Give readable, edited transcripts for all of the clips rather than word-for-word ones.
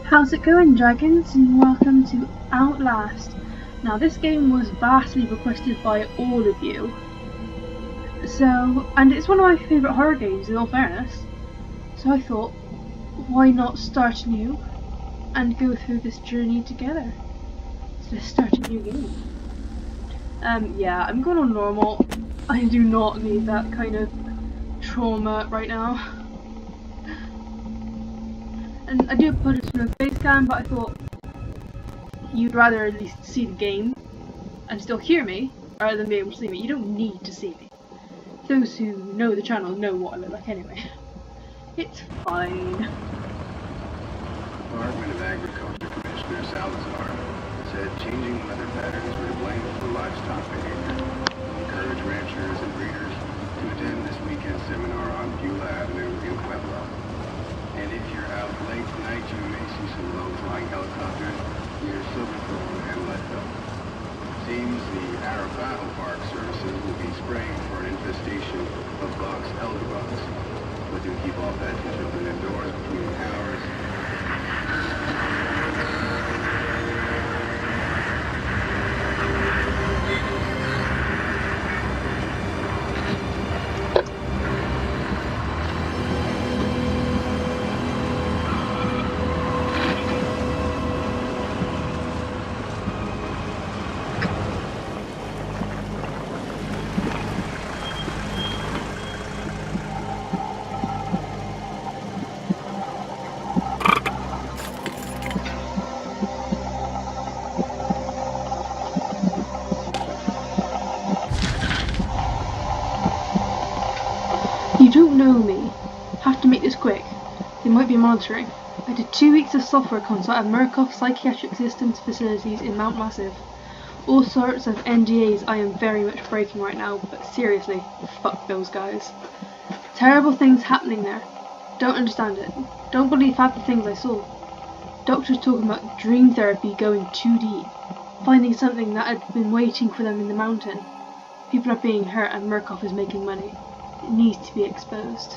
How's it going, dragons, and welcome to Outlast. Now this game was vastly requested by all of you, and it's one of my favourite horror games in all fairness, so I thought, why not start new and go through this journey together. So let's start a new game. Yeah, I'm going on normal. I do not need that kind of trauma right now. And I do apologize for no face cam, but I thought you'd rather at least see the game and still hear me rather than be able to see me. You don't need to see me. Those who know the channel know what I look like anyway. It's fine. Department of Agriculture Commissioner Salazar said changing weather patterns were to blame for livestock behavior. Encourage ranchers and breeders to attend this weekend seminar on Beulah Avenue in Pueblo. And if you're out late tonight, you may see some low-flying helicopters near Silverthorne and Leadville. Seems the Arapaho Park Services will be spraying for an infestation of box elderbugs. But do keep all pets and children indoors between hours. You don't know me. Have to make this quick. They might be monitoring. I did 2 weeks of software consult at Murkoff Psychiatric Systems facilities in Mount Massive. All sorts of NDAs I am very much breaking right now, but seriously, fuck those guys. Terrible things happening there. Don't understand it. Don't believe half the things I saw. Doctors talking about dream therapy going too deep. Finding something that had been waiting for them in the mountain. People are being hurt and Murkoff is making money. It needs to be exposed.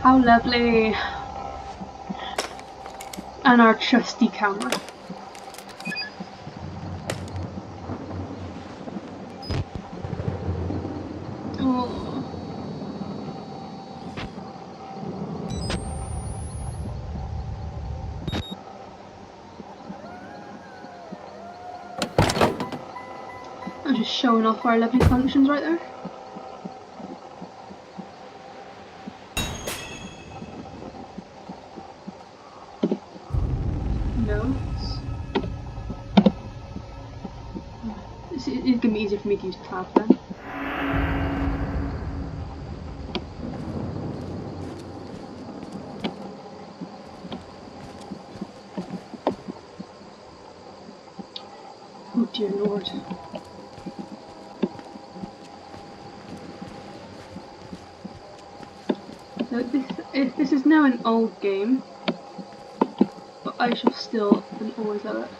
How lovely. And our trusty camera. Oh. I'm just showing off our lovely functions right there. Notes. It's going to be easier for me to use tab then. Oh dear lord. So this is now an old game, but I shall still and always love it.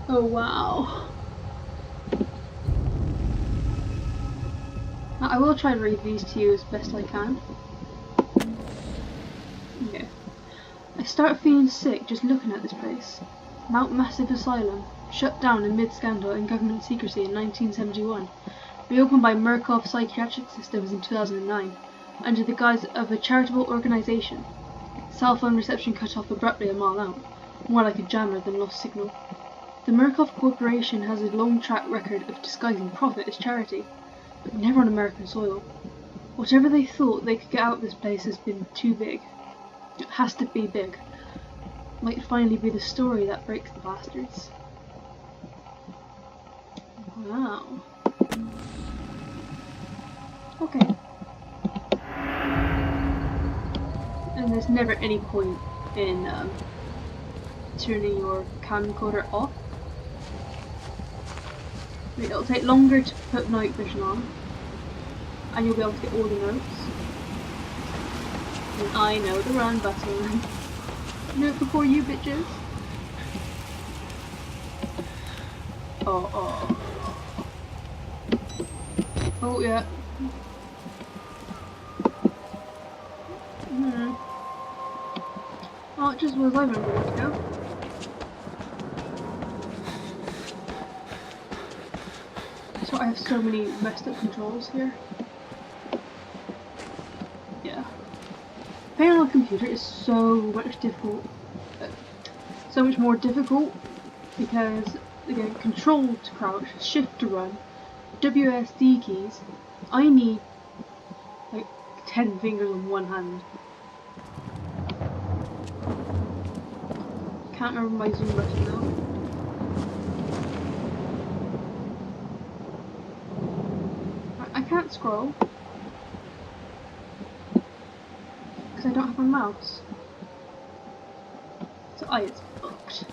Oh wow. Now, I will try to read these to you as best I can. Okay. I start feeling sick just looking at this place. Mount Massive Asylum, shut down amid scandal and government secrecy in 1971, reopened by Murkoff Psychiatric Systems in 2009, under the guise of a charitable organisation. Cell phone reception cut off abruptly a mile out, more like a jammer than lost signal. The Murkoff Corporation has a long track record of disguising profit as charity, but never on American soil. Whatever they thought they could get out of this place has been too big. It has to be big. Might finally be the story that breaks the bastards. Wow. Okay. And there's never any point in turning your camcorder off. It'll take longer to put night vision on, and you'll be able to get all the notes. And I know the run button. Know it before you bitches. Oh. Oh yeah. Oh, it just was I remember where to go. So I have so many messed up controls here. Yeah. Playing on a computer is so much difficult. So much more difficult because again, control to crouch, shift to run, WSD keys. I need like 10 fingers on one hand. Can't remember my zoom button though. I can't scroll because I don't have a mouse. So it's fucked.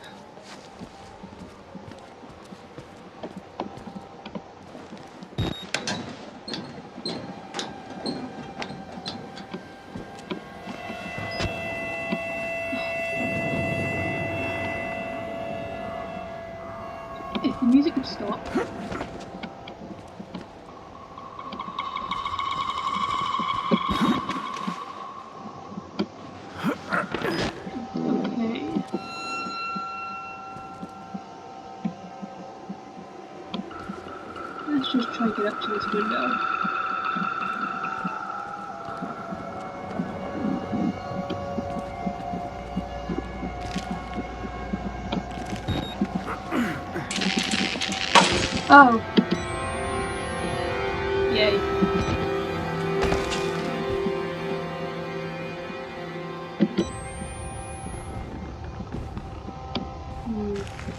If the music would stop. Okay. Let's just try to get up to this window. Oh. Yay.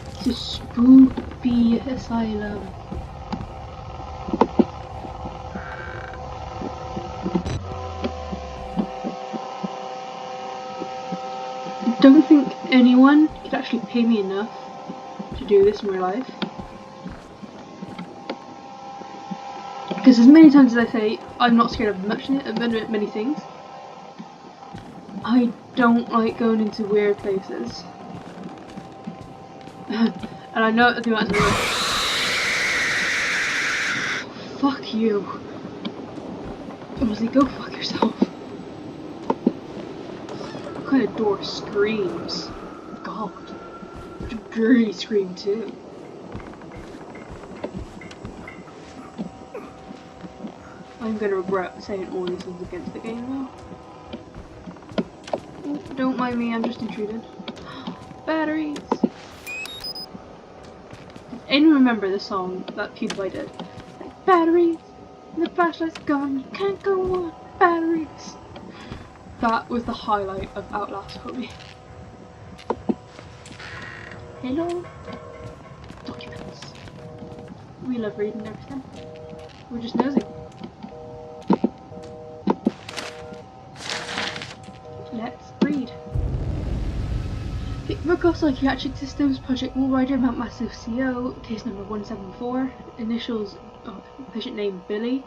It's a spooky asylum. I don't think anyone could actually pay me enough to do this in real life. Because as many times as I say I'm not scared of many things, I don't like going into weird places. And I know the amount of time. Fuck you. Honestly, go fuck yourself. What kind of door screams? God. It's a dirty scream too. I'm gonna regret saying all these things against the game now. Oh, don't mind me, I'm just intruded. Batteries! Anyone remember the song that PewDiePie did? Like, batteries! The flashlight's gone, you can't go on, batteries! That was the highlight of Outlast for me. Hello? Documents. We love reading everything. We're just nosy. Let's read. Murkoff Psychiatric Systems, Project Wallrider, Mount Massive CO, case number 174, initials, patient name Billy,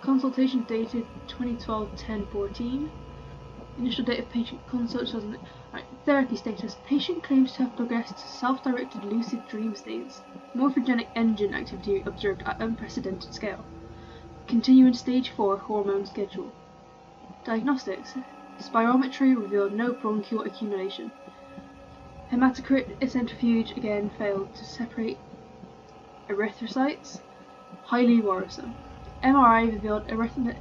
consultation dated 2012-10-14, initial date of patient consult, therapy status, patient claims to have progressed to self-directed lucid dream states, morphogenic engine activity observed at unprecedented scale, continuing stage 4 hormone schedule. Diagnostics, spirometry revealed no bronchial accumulation. Hematocrit centrifuge again failed to separate erythrocytes, highly worrisome. MRI revealed arrhythmic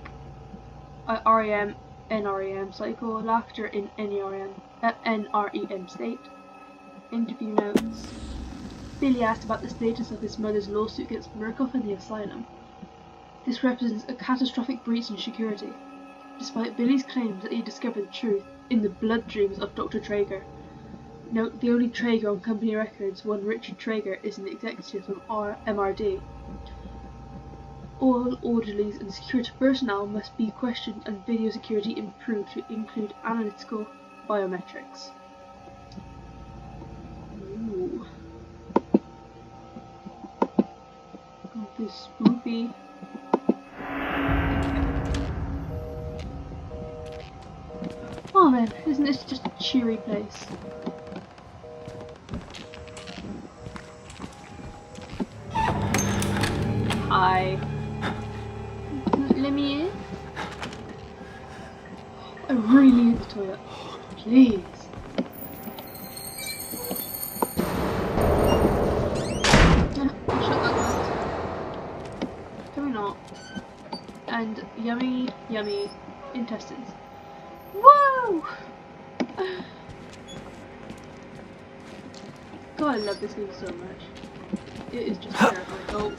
REM, NREM cycle, laughter in NREM state. Interview notes. Billy asked about the status of his mother's lawsuit against Murkoff and the asylum. This represents a catastrophic breach in security, despite Billy's claims that he discovered the truth in the blood dreams of Dr. Traeger. Note, the only Traeger on company records, one Richard Traeger, is an executive from MRD. All orderlies and security personnel must be questioned and video security improved to include analytical biometrics. Ooh. Got this spoopy. Man, isn't this just a cheery place? Hi. Let me in. I really need the toilet. Please. I'll shut that door. Can we not? And yummy, yummy intestines. Woo! God, I love this game so much. It is just terrifying. Oh.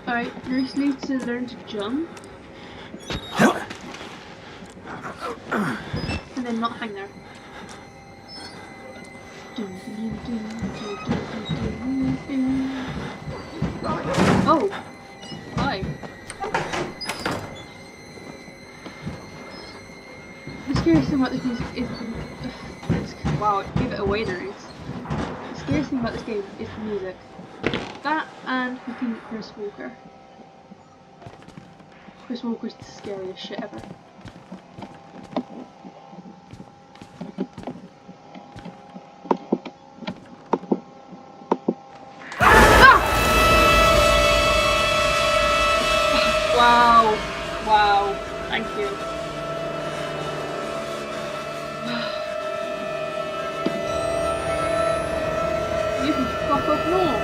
Alright, Grace needs to learn to jump. And then not hang there. Oh! Hi. The scariest thing about this music is wow, give it away there is. The scariest thing about this game is the music. That and fucking Chris Walker. Chris Walker's the scariest shit ever. Wow. Wow. Thank you. You can fuck off more.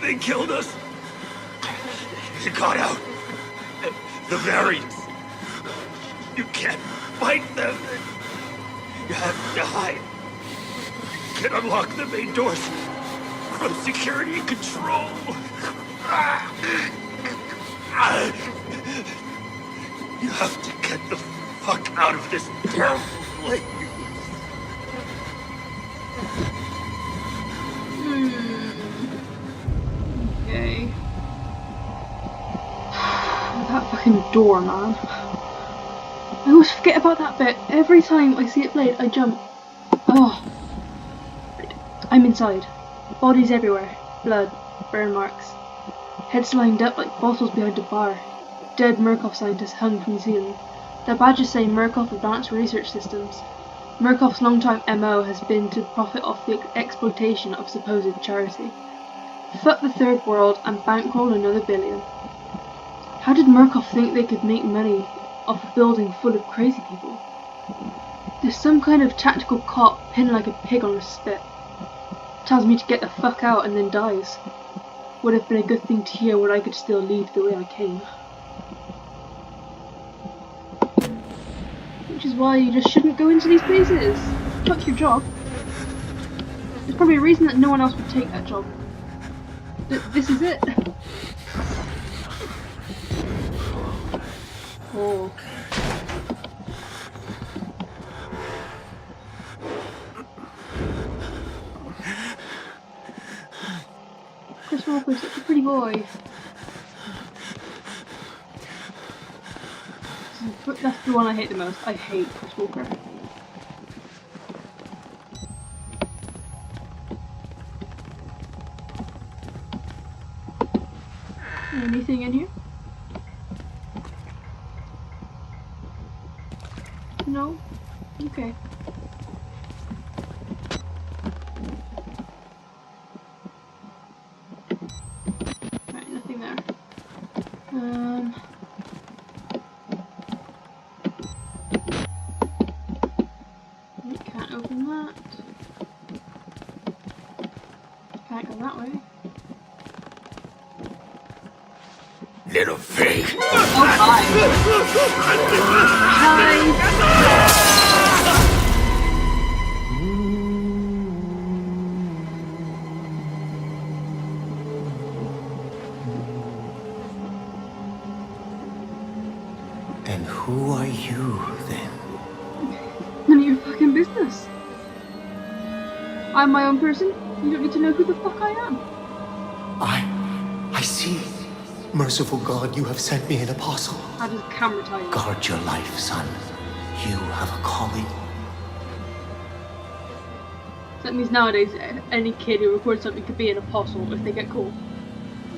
They killed us. You got out. The variants. You can't fight them. You have to hide. You can unlock the main doors from security control. You have to get the fuck out of this terrible place. Okay. That fucking door, man. I always forget about that bit. Every time I see it played, I jump. Oh. I'm inside. Bodies everywhere. Blood. Burn marks. Heads lined up like bottles behind a bar. Dead Murkoff scientists hung from the ceiling. Their badges say Murkoff Advanced Research Systems. Murkoff's long-time MO has been to profit off the exploitation of supposed charity. Fuck the third world and bankroll another billion. How did Murkoff think they could make money off a building full of crazy people? There's some kind of tactical cop pinned like a pig on a spit. Tells me to get the fuck out and then dies. Would have been a good thing to hear when I could still leave the way I came. Which is why you just shouldn't go into these places. Fuck your job. There's probably a reason that no one else would take that job. This is it. Oh. Chris Walker's such a pretty boy. That's the one I hate the most. I hate Chris Walker. Anything in here? No? Okay. Right, nothing there. Can't open that. Can't go that way. Little pig. Oh, hi. Hi. And who are you, then? None of your fucking business. I'm my own person. You don't need to know who the fuck I am. I see. Merciful God, you have sent me an apostle. How does the camera tie in? Guard your life, son. You have a calling. So that means nowadays any kid who records something could be an apostle if they get caught.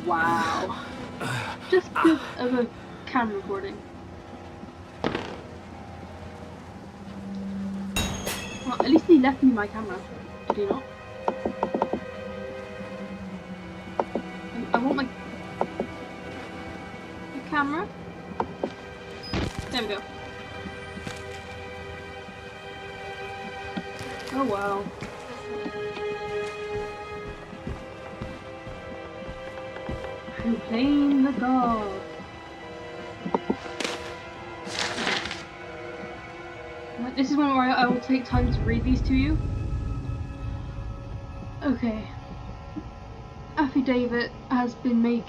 Wow. Just because of a camera recording. Well, at least he left me my camera. Did he not? I want my camera. There we go. Oh wow. Proclaim the God. This is one where I will take time to read these to you. Okay. Affidavit has been made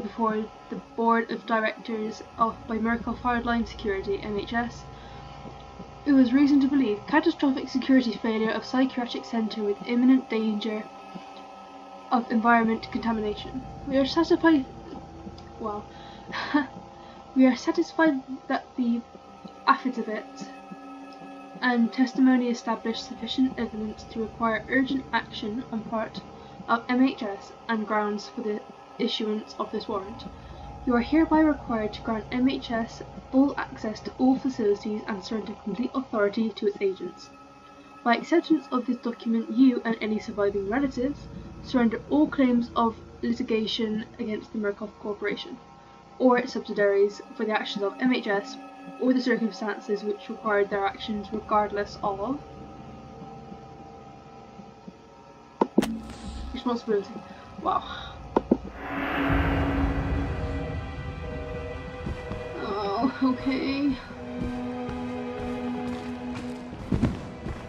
before the Board of Directors by Murkoff Hardline Security, MHS. It was reason to believe catastrophic security failure of psychiatric center with imminent danger of environment contamination. We are satisfied that the affidavit and testimony established sufficient evidence to require urgent action on part of MHS and grounds for the issuance of this warrant. You are hereby required to grant MHS full access to all facilities and surrender complete authority to its agents. By acceptance of this document, you and any surviving relatives surrender all claims of litigation against the Murkoff Corporation or its subsidiaries for the actions of MHS or the circumstances which required their actions regardless of responsibility. Wow. Oh, okay.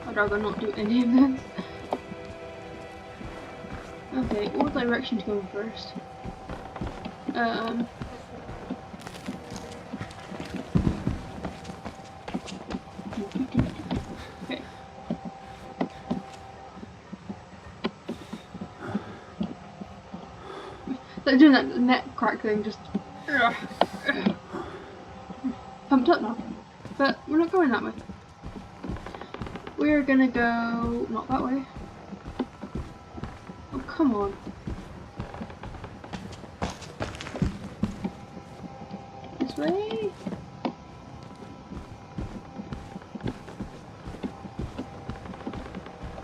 I'd rather not do any of this. Okay, what direction to go in first? Okay. They're doing that neck crack thing, just pumped up now. But we're not going that way. We're gonna go not that way. Oh, come on. This way?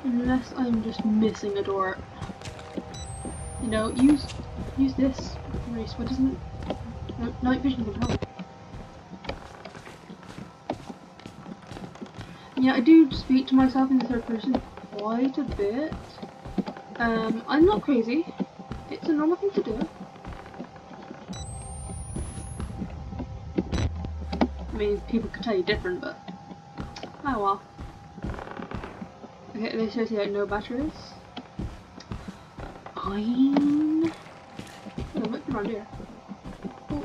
Unless I'm just missing a door. You know, use this race. What doesn't night vision can help. Yeah, I do speak to myself in the third person quite a bit. I'm not crazy. It's a normal thing to do. I mean, people could tell you different, but oh well. Okay, they says here no batteries. Fine. Oh, what's around here? Oh.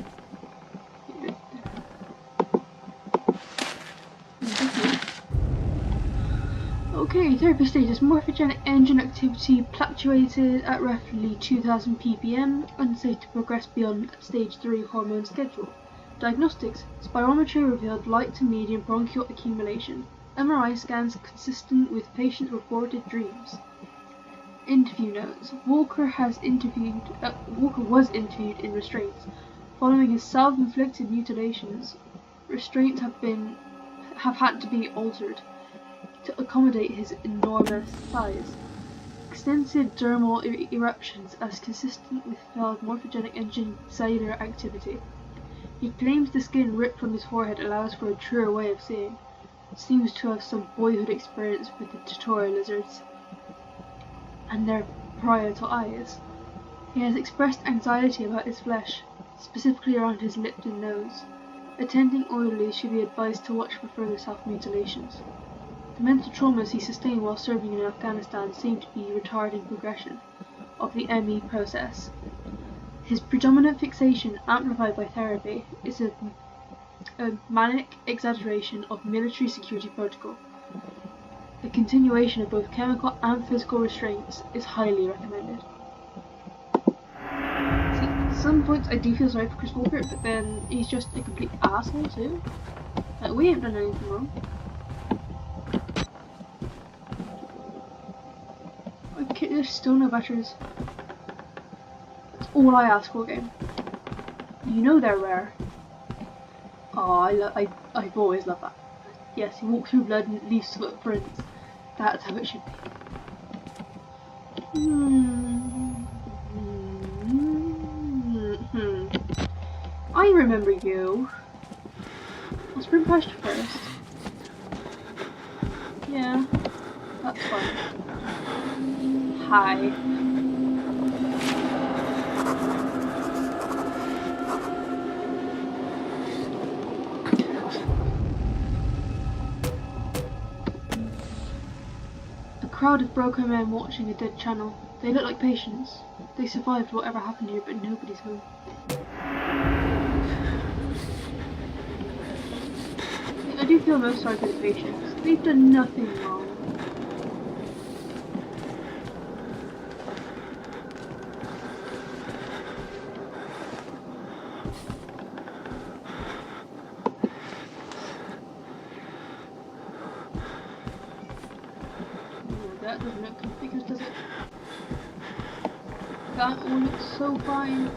Okay, therapy status. Morphogenic engine activity fluctuated at roughly 2000 ppm, unsafe to progress beyond stage 3 hormone schedule. Diagnostics. Spirometry revealed light to medium bronchial accumulation. MRI scans consistent with patient reported dreams. Interview notes. Walker was interviewed in restraints. Following his self-inflicted mutilations, restraints have had to be altered to accommodate his enormous size. Extensive dermal eruptions as consistent with failed morphogenic engine cellular activity. He claims the skin ripped from his forehead allows for a truer way of seeing. Seems to have some boyhood experience with the tutorial lizards and their parietal eyes. He has expressed anxiety about his flesh, specifically around his lips and nose. Attending orderlies should be advised to watch for further self-mutilations. The mental traumas he sustained while serving in Afghanistan seem to be retarding progression of the ME process. His predominant fixation, amplified by therapy, is a manic exaggeration of military security protocol. The continuation of both chemical and physical restraints is highly recommended. some points I do feel sorry for Chris Walker, but then he's just a complete asshole too. Like, we ain't done anything wrong. Okay, there's still no batteries. That's all I ask for, game. You know they're rare. Oh, I've always loved that. Yes, you walk through blood and it leaves footprints. That's how it should be. I remember you. I'll sprint past you first. Yeah, that's fine. Hi. A crowd of broken men watching a dead channel. They look like patients. They survived whatever happened here, but nobody's home. I do feel most sorry for the patients. They've done nothing wrong. That doesn't look conspicuous, does it? That all looks so fine.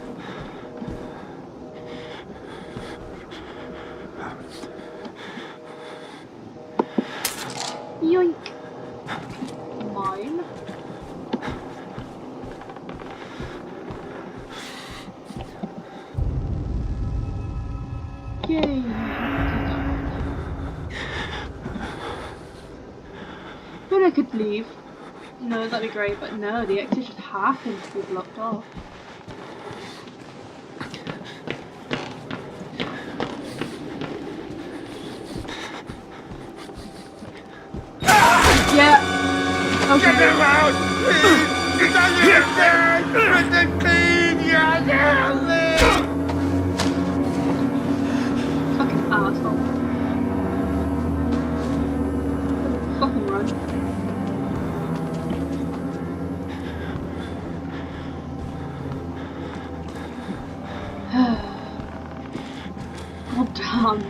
Yoink! Mine. Yay! But I could leave. No, that'd be great, but no, the exit just happens to be blocked off. Yeah. Okay. Get him out! Please! He's under the stairs! Prison clean! You're Fucking asshole. Fucking run. God damn.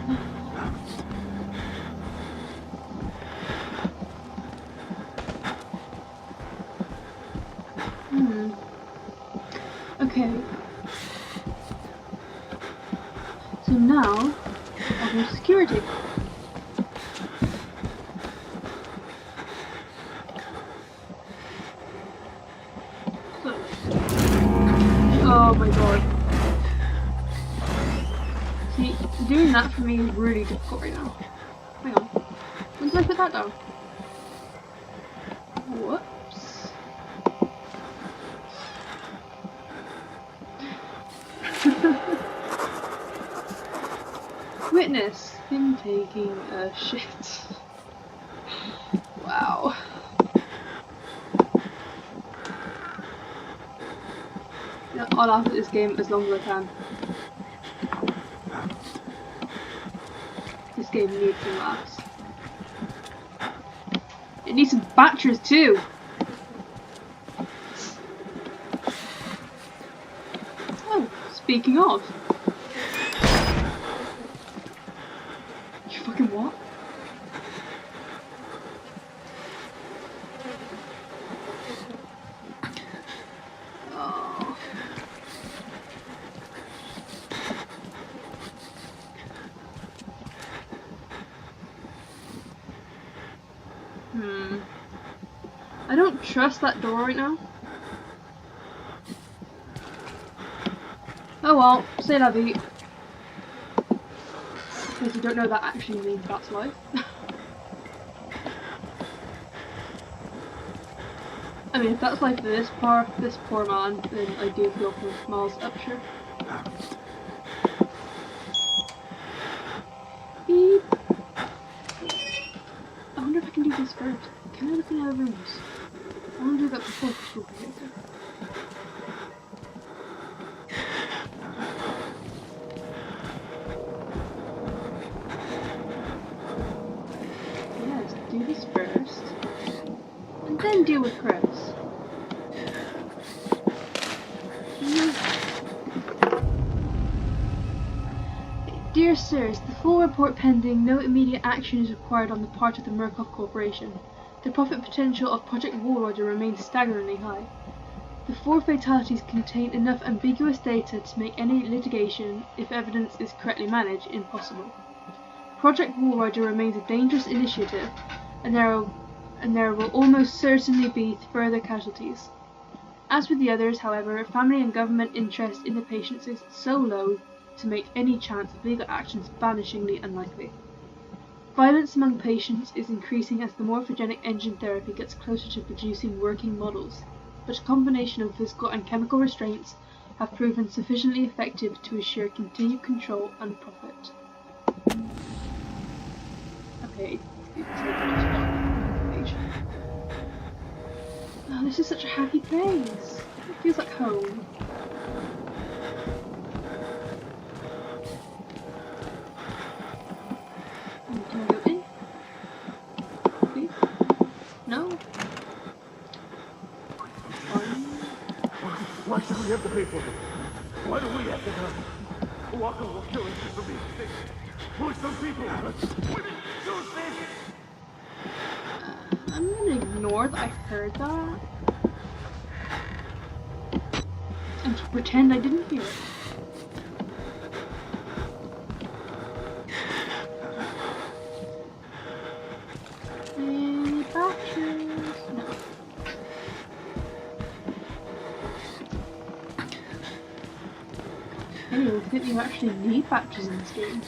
Okay. So now, I'll go to security. So. Oh my god. See, doing that for me is really difficult right now. Hang on. When did I put that down? Whoops. Witness him taking a shit. Wow. Yeah, I'll laugh at this game as long as I can. This game needs some laughs. It needs some batteries too. Oh, speaking of. You fucking what? Oh. I don't trust that door right now. Oh well, c'est la vie. Because you don't know that actually means that's life. I mean, if that's life for this poor man, then I do feel for Miles Upshur. Beep. I wonder if I can do this first. Can I look in other rooms? I want to do that before Crystal gets there. Yes, do this first. And then deal with Chris. Sirs, the full report pending, no immediate action is required on the part of the Murkoff Corporation. The profit potential of Project Warlord remains staggeringly high. The 4 fatalities contain enough ambiguous data to make any litigation, if evidence is correctly managed, impossible. Project Warlord remains a dangerous initiative, and there will almost certainly be further casualties. As with the others, however, family and government interest in the patients is so low to make any chance of legal actions vanishingly unlikely. Violence among patients is increasing as the morphogenic engine therapy gets closer to producing working models, but a combination of physical and chemical restraints have proven sufficiently effective to assure continued control and profit. Okay, oh, this is such a happy place. It feels like home. Can I go in? Please? No? Why should we have to pay for them? Why do we have to die? Walker will kill us just for being sick. We're some people. We didn't choose this. I'm gonna ignore that I heard that. And pretend I didn't hear it. Any batteries? No. Anyway, I think you actually need batteries in this game.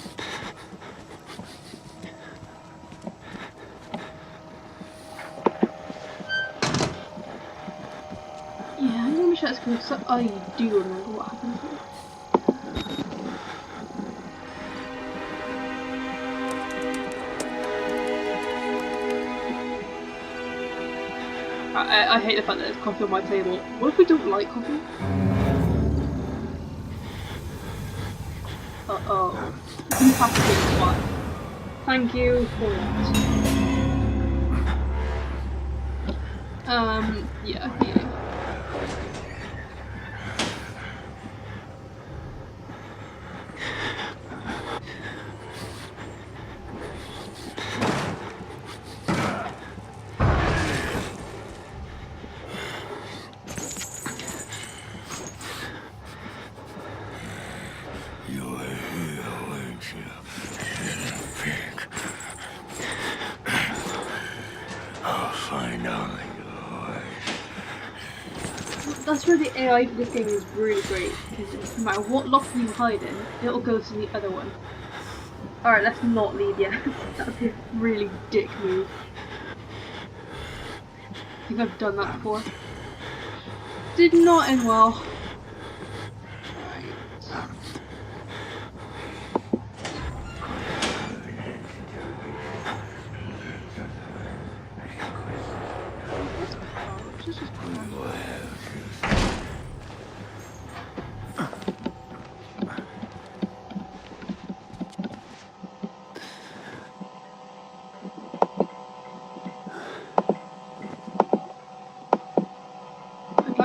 Yeah, I'm gonna be sure that's cool, so I do remember what happened here. I hate the fact that there's coffee on my table. What if we don't like coffee? Uh-oh. You have to take one. Thank you for that. Yeah. That's where the AI for this game is really great, because no matter what locker you hide in, it'll go to the other one. Alright, let's not leave yet. That would be a really dick move. I think I've done that before. Did not end well.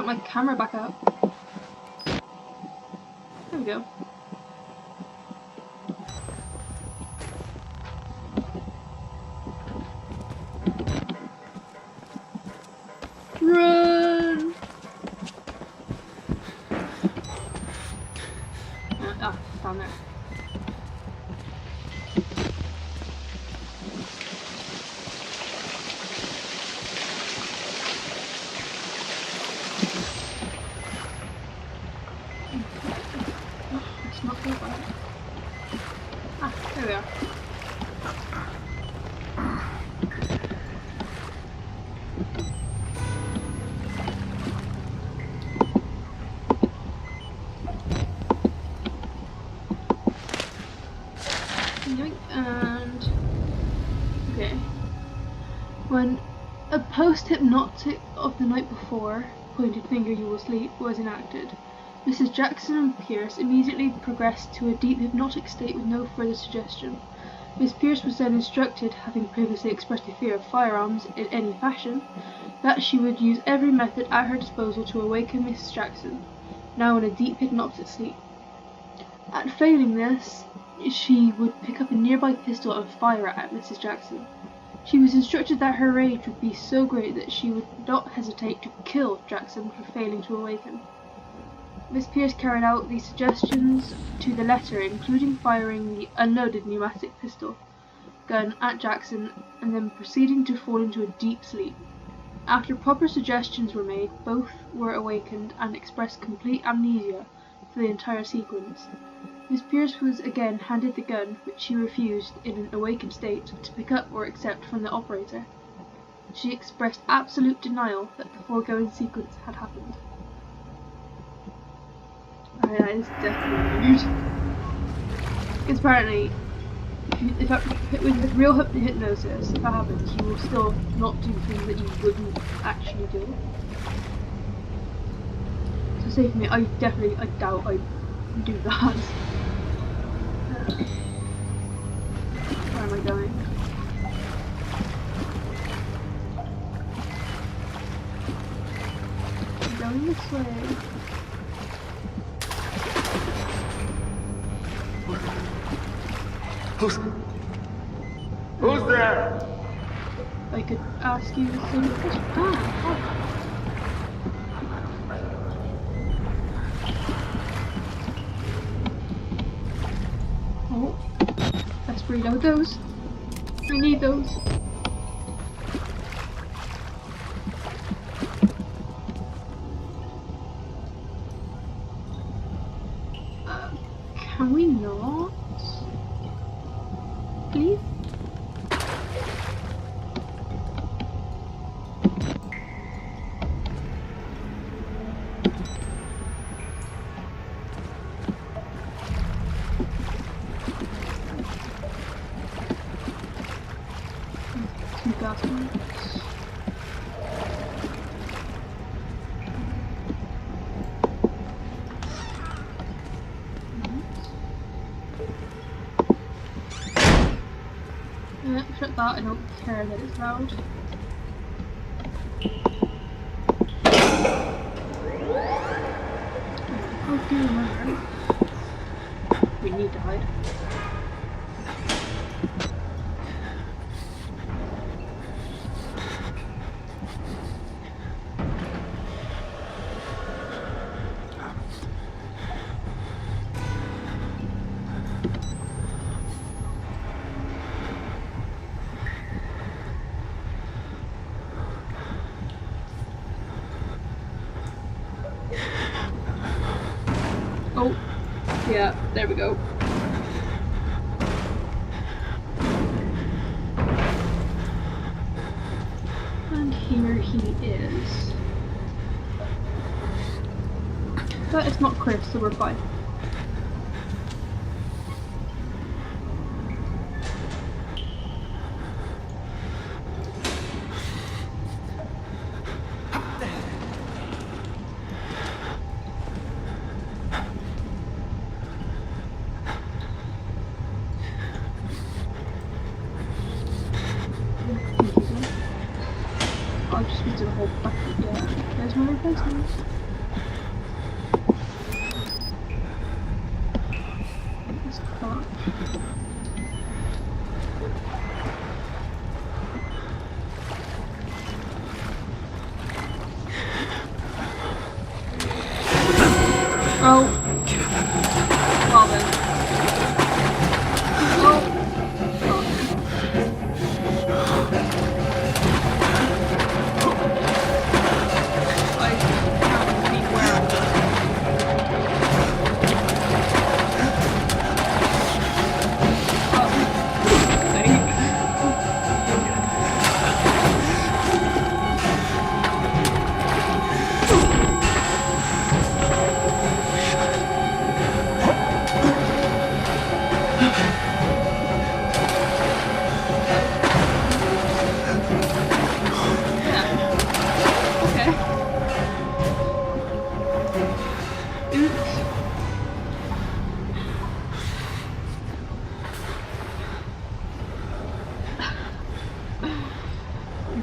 My camera back up. There we go. Run! Down there. There we are. And okay. When a post-hypnotic of the night before, pointed finger you will sleep, was enacted, Mrs. Jackson and Pierce immediately progressed to a deep hypnotic state with no further suggestion. Miss Pierce was then instructed, having previously expressed a fear of firearms in any fashion, that she would use every method at her disposal to awaken Mrs. Jackson, now in a deep hypnotic sleep. At failing this, she would pick up a nearby pistol and fire it at Mrs. Jackson. She was instructed that her rage would be so great that she would not hesitate to kill Jackson for failing to awaken. Miss Pierce carried out these suggestions to the letter, including firing the unloaded pneumatic pistol gun at Jackson and then proceeding to fall into a deep sleep. After proper suggestions were made, both were awakened and expressed complete amnesia for the entire sequence. Miss Pierce was again handed the gun, which she refused, in an awakened state, to pick up or accept from the operator. She expressed absolute denial that the foregoing sequence had happened. Alright, that is definitely weird. Because apparently, with real hypnosis, if that happens, you will still not do things that you wouldn't actually do. So say for me, I doubt I'd do that. Where am I going? I'm going this way. Who's there? I could ask you the same question. Oh, let's reload those. We need those. Can we not? Please? Yeah, shut that, I don't care that it's loud. I do remember. We need to hide. Oh, yeah, there we go. And here he is. But it's not Chris, so we're fine. I'll just use the whole bucket, yeah. There's my replacement. This clutch. Oh. Well then. Oh.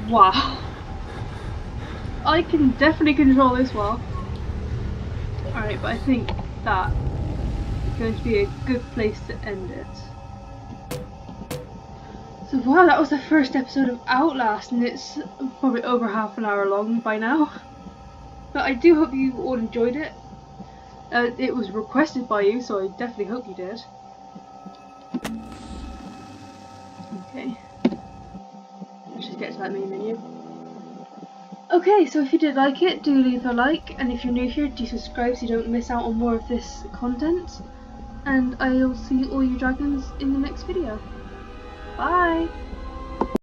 Wow. I can definitely control this well. Alright, but I think that going to be a good place to end it. So wow, that was the first episode of Outlast, and it's probably over half an hour long by now. But I do hope you all enjoyed it. It was requested by you, so I definitely hope you did. Okay. Let's just get to that main menu. Okay, so if you did like it, do leave a like, and if you're new here, do subscribe so you don't miss out on more of this content. And I'll see all you dragons in the next video. Bye!